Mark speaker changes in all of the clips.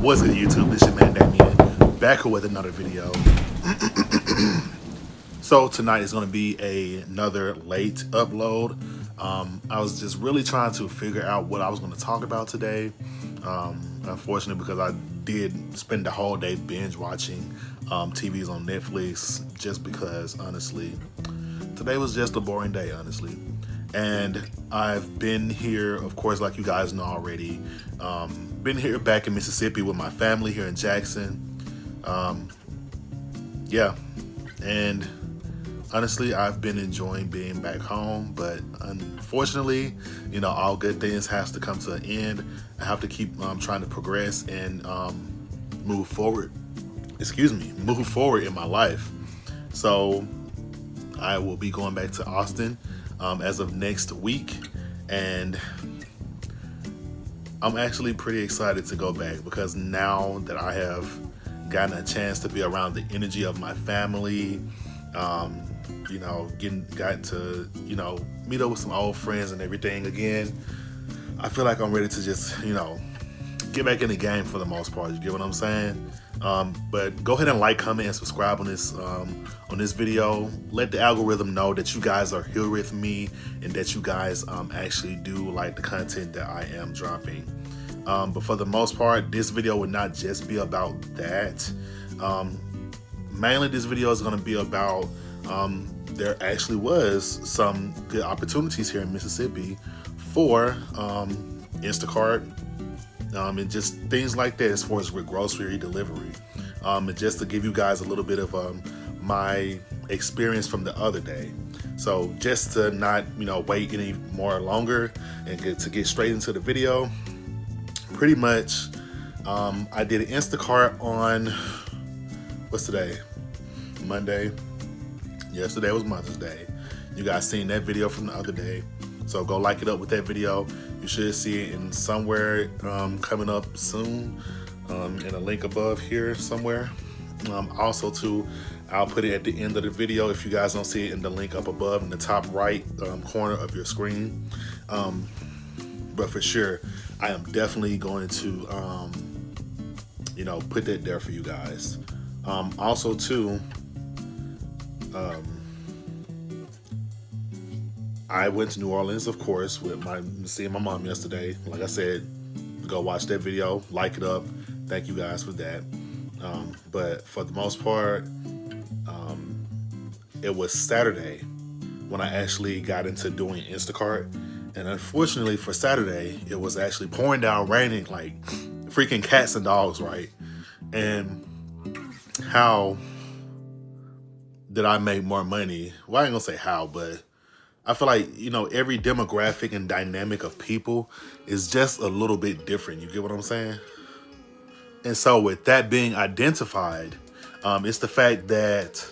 Speaker 1: What's good, YouTube? This your man Damien, back with another video. So tonight is going to be another late upload. I was just really trying to figure out what I was going to talk about today. Unfortunately, because I did spend the whole day binge watching TVs on Netflix, just because, honestly, today was just a boring day, honestly. And I've been here, of course, like you guys know already, been here back in Mississippi with my family here in Jackson. Yeah, and honestly, I've been enjoying being back home, but unfortunately, all good things has to come to an end. I have to keep trying to progress and move forward. Move forward in my life. So I will be going back to Austin as of next week, and I'm actually pretty excited to go back because now that I have gotten a chance to be around the energy of my family, gotten to, meet up with some old friends and everything again, I feel like I'm ready to just, get back in the game for the most part. You get what I'm saying? But go ahead and like, comment, and subscribe on this video. Let the algorithm know that you guys are here with me and that you guys actually do like the content that I am dropping. But for the most part, this video would not just be about that. Mainly this video is going to be about there actually was some good opportunities here in Mississippi for Instacart, and just things like that as far as with grocery delivery. And just to give you guys a little bit of my experience from the other day. So just to not wait any more longer and get straight into the video, pretty much I did an Instacart on, what's today? Monday. Yesterday was Mother's Day. You guys seen that video from the other day, so go like it up with that video. You should see it in somewhere coming up soon, in a link above here somewhere. Also too, I'll put it at the end of the video if you guys don't see it in the link up above in the top right corner of your screen. But for sure, I am definitely going to put that there for you guys. Also too, I went to New Orleans, of course, with seeing my mom yesterday. Like I said, go watch that video, like it up. Thank you guys for that. But for the most part, it was Saturday when I actually got into doing Instacart. And unfortunately for Saturday, it was actually pouring down, raining like freaking cats and dogs, right? And how did I make more money? Well, I ain't gonna say how, but I feel like, every demographic and dynamic of people is just a little bit different. You get what I'm saying? And so with that being identified, it's the fact that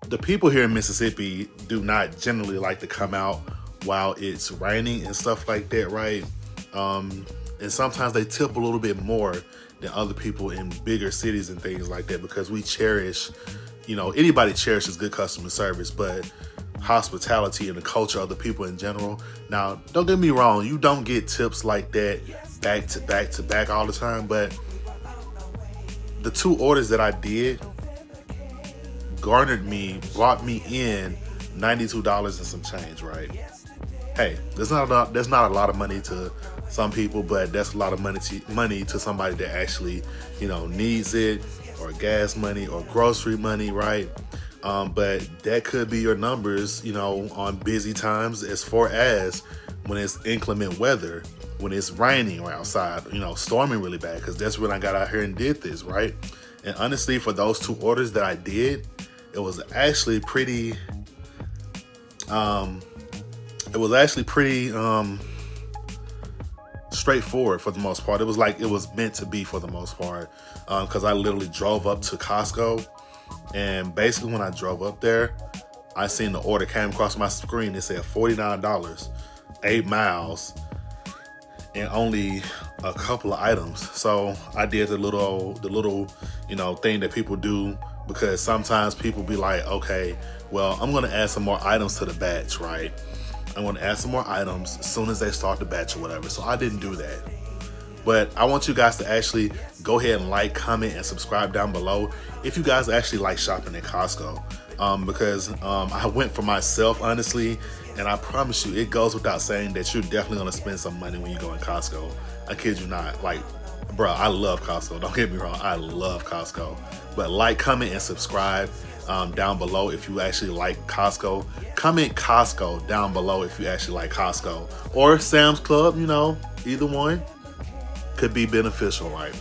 Speaker 1: the people here in Mississippi do not generally like to come out while it's raining and stuff like that, right? And sometimes they tip a little bit more than other people in bigger cities and things like that, because we cherish, anybody cherishes good customer service, but hospitality and the culture of the people in general. Now, don't get me wrong, you don't get tips like that back to back to back all the time, but the 2 orders that I did brought me in $92 and some change, right? Hey, that's not a lot of money to some people, but that's a lot of money to somebody that actually, needs it, or gas money or grocery money, right? But that could be your numbers, on busy times, as far as when it's inclement weather, when it's raining or outside, storming really bad, because that's when I got out here and did this, right? And honestly, for those 2 orders that I did, it was actually pretty straightforward for the most part. It was like it was meant to be for the most part, because I literally drove up to Costco, and basically when I drove up there, I seen the order came across my screen. It said $49, 8 miles, and only a couple of items. So I did the little thing that people do, because sometimes people be like, okay, well, I'm gonna add some more items to the batch, right? I'm gonna add some more items as soon as they start the batch or whatever. So I didn't do that. But I want you guys to actually go ahead and like, comment, and subscribe down below if you guys actually like shopping at Costco. Because I went for myself, honestly, and I promise you, it goes without saying that you're definitely gonna spend some money when you go in Costco. I kid you not. Like, bro, I love Costco. Don't get me wrong, I love Costco. But like, comment, and subscribe down below if you actually like Costco. Comment Costco down below if you actually like Costco. Or Sam's Club, you know, either one could be beneficial, right?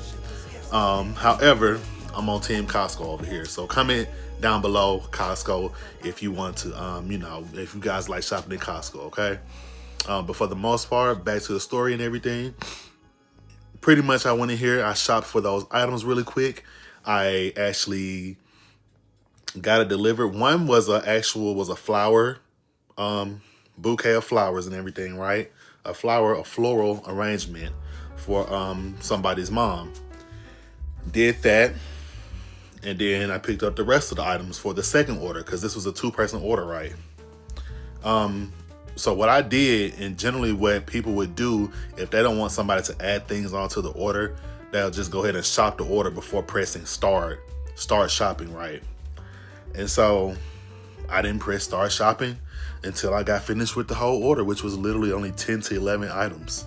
Speaker 1: However, I'm on Team Costco over here. So comment down below Costco if you want to, you know, if you guys like shopping at Costco, okay? But for the most part, back to the story and everything. Pretty much I went in here, I shopped for those items really quick. I actually got it delivered. One was a flower, bouquet of flowers and everything, right? A floral arrangement for somebody's mom. Did that, and then I picked up the rest of the items for the second order because this was a 2-person order, right? So what I did, and generally what people would do if they don't want somebody to add things onto the order, they'll just go ahead and shop the order before pressing start shopping, right? And so I didn't press start shopping until I got finished with the whole order, which was literally only 10 to 11 items.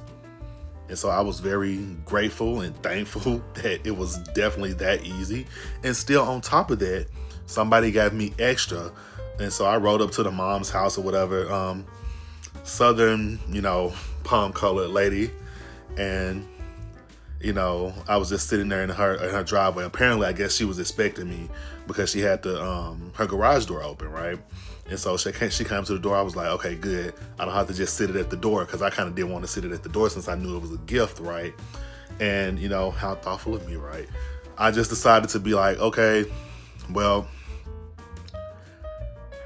Speaker 1: And so I was very grateful and thankful that it was definitely that easy. And still on top of that, somebody gave me extra. And so I rode up to the mom's house or whatever, southern, you know, palm colored lady. And, you know, I was just sitting there in her driveway. Apparently, I guess she was expecting me because she had her garage door open, right? And so she came to the door. I was like, okay, good. I don't have to just sit it at the door because I kind of didn't want to sit it at the door since I knew it was a gift, right? And, you know, how thoughtful of me, right? I just decided to be like, okay, well,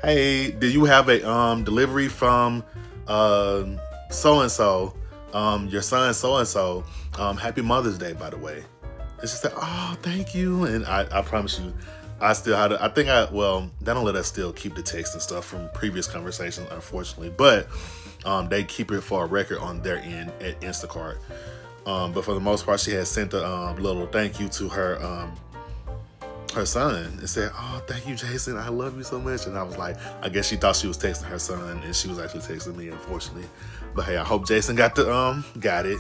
Speaker 1: hey, do you have a delivery from so-and-so, your son so-and-so, happy Mother's Day, by the way. And she said, oh, thank you. And I promise you, I still had they don't let us still keep the text and stuff from previous conversations, unfortunately, but they keep it for a record on their end at Instacart. But for the most part, she had sent a little thank you to her son and said, oh, thank you, Jason. I love you so much. And I was like, I guess she thought she was texting her son and she was actually texting me, unfortunately. But hey, I hope Jason got it.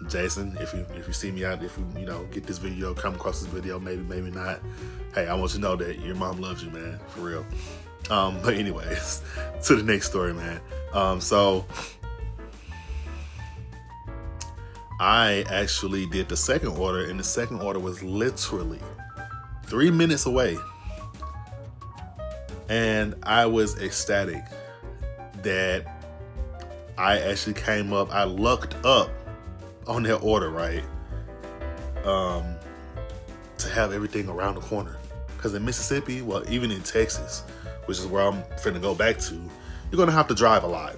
Speaker 1: Jason, if you see me out, if you know, get this video, come across this video, maybe not. Hey, I want you to know that your mom loves you, man, for real. But anyways, to the next story, man. So I actually did the second order, and the second order was literally 3 minutes away. And I was ecstatic that I actually came up, I lucked up on that order, right? To have everything around the corner. Because in Mississippi, well, even in Texas, which is where I'm finna go back to, you're gonna have to drive a lot.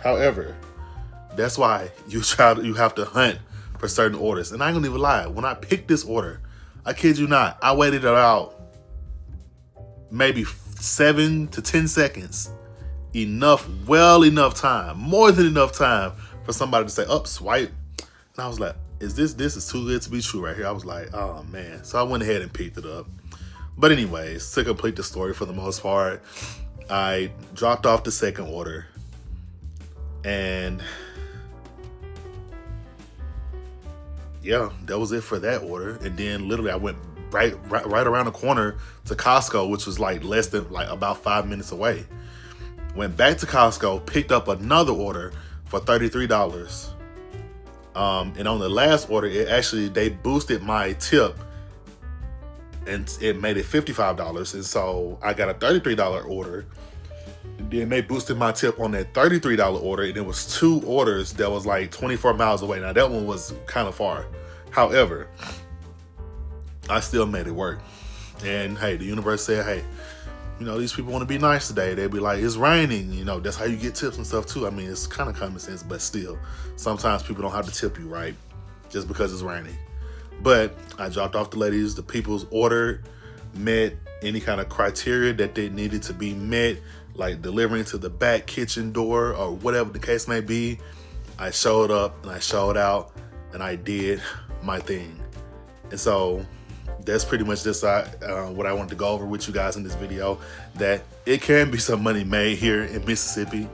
Speaker 1: However, that's why you have to hunt for certain orders. And I ain't gonna even lie, when I picked this order, I kid you not, I waited about maybe 7 to 10 seconds. Enough time, more than enough time for somebody to say, up, swipe. And I was like, this is too good to be true right here. I was like, oh man. So I went ahead and picked it up. But anyways, to complete the story for the most part, I dropped off the second order. And yeah, that was it for that order. And then literally I went right around the corner to Costco, which was like less than about 5 minutes away. Went back to Costco, picked up another order for $33. And on the last order, they boosted my tip and it made it $55. And so I got a $33 order. And then they boosted my tip on that $33 order. And it was 2 orders that was like 24 miles away. Now that one was kind of far. However, I still made it work. And hey, the universe said, hey, you know, these people want to be nice today. They'd be like, it's raining. You know, that's how you get tips and stuff too. I mean, it's kind of common sense, but still, sometimes people don't have to tip you, right? Just because it's raining. But I dropped off the ladies. The people's order met any kind of criteria that they needed to be met, like delivering to the back kitchen door or whatever the case may be. I showed up and I showed out and I did my thing. And so that's pretty much just what I wanted to go over with you guys in this video, that it can be some money made here in Mississippi,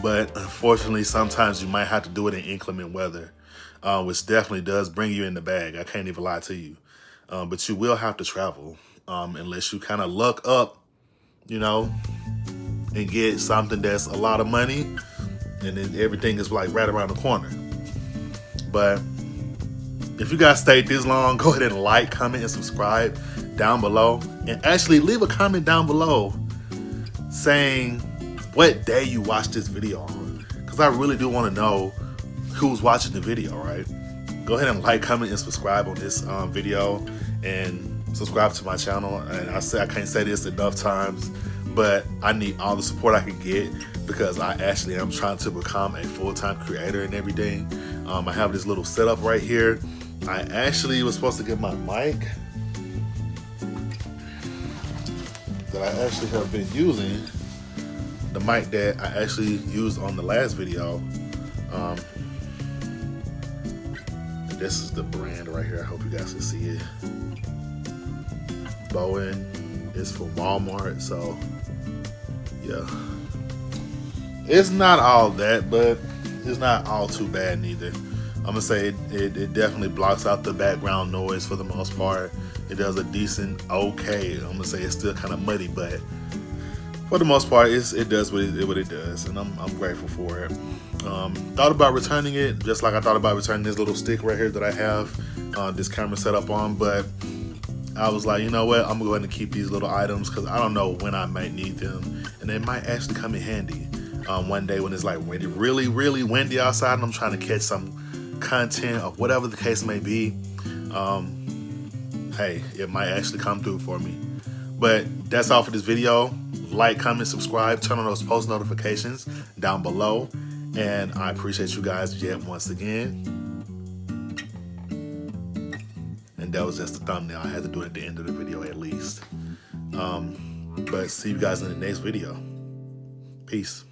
Speaker 1: but unfortunately sometimes you might have to do it in inclement weather, which definitely does bring you in the bag. I can't even lie to you. But you will have to travel unless you kind of luck up, you know, and get something that's a lot of money, and then everything is like right around the corner. But if you guys stayed this long, go ahead and like, comment, and subscribe down below. And actually leave a comment down below saying what day you watched this video on, because I really do want to know who's watching the video, right? Go ahead and like, comment, and subscribe on this video, and subscribe to my channel. And I can't say this enough times, but I need all the support I can get, because I actually am trying to become a full-time creator and everything. I have this little setup right here. I actually was supposed to get my mic that I actually have been using, the mic that I actually used on the last video. This is the brand right here. I hope you guys can see it. Bowen is from Walmart, so yeah. It's not all that, but it's not all too bad neither. I'm gonna say it definitely blocks out the background noise for the most part. It does a decent, okay. I'm gonna say it's still kind of muddy, but for the most part, it does what it does, and I'm grateful for it. Thought about returning it, just like I thought about returning this little stick right here that I have this camera set up on, but I was like, you know what, I'm going to keep these little items because I don't know when I might need them, and they might actually come in handy one day when it's like really, really windy outside and I'm trying to catch some content or whatever the case may be. Hey, it might actually come through for me. But that's all for this video. Like, comment, subscribe, turn on those post notifications down below, and I appreciate you guys yet once again. And that was just a thumbnail. I had to do it at the end of the video at least. But see you guys in the next video. Peace.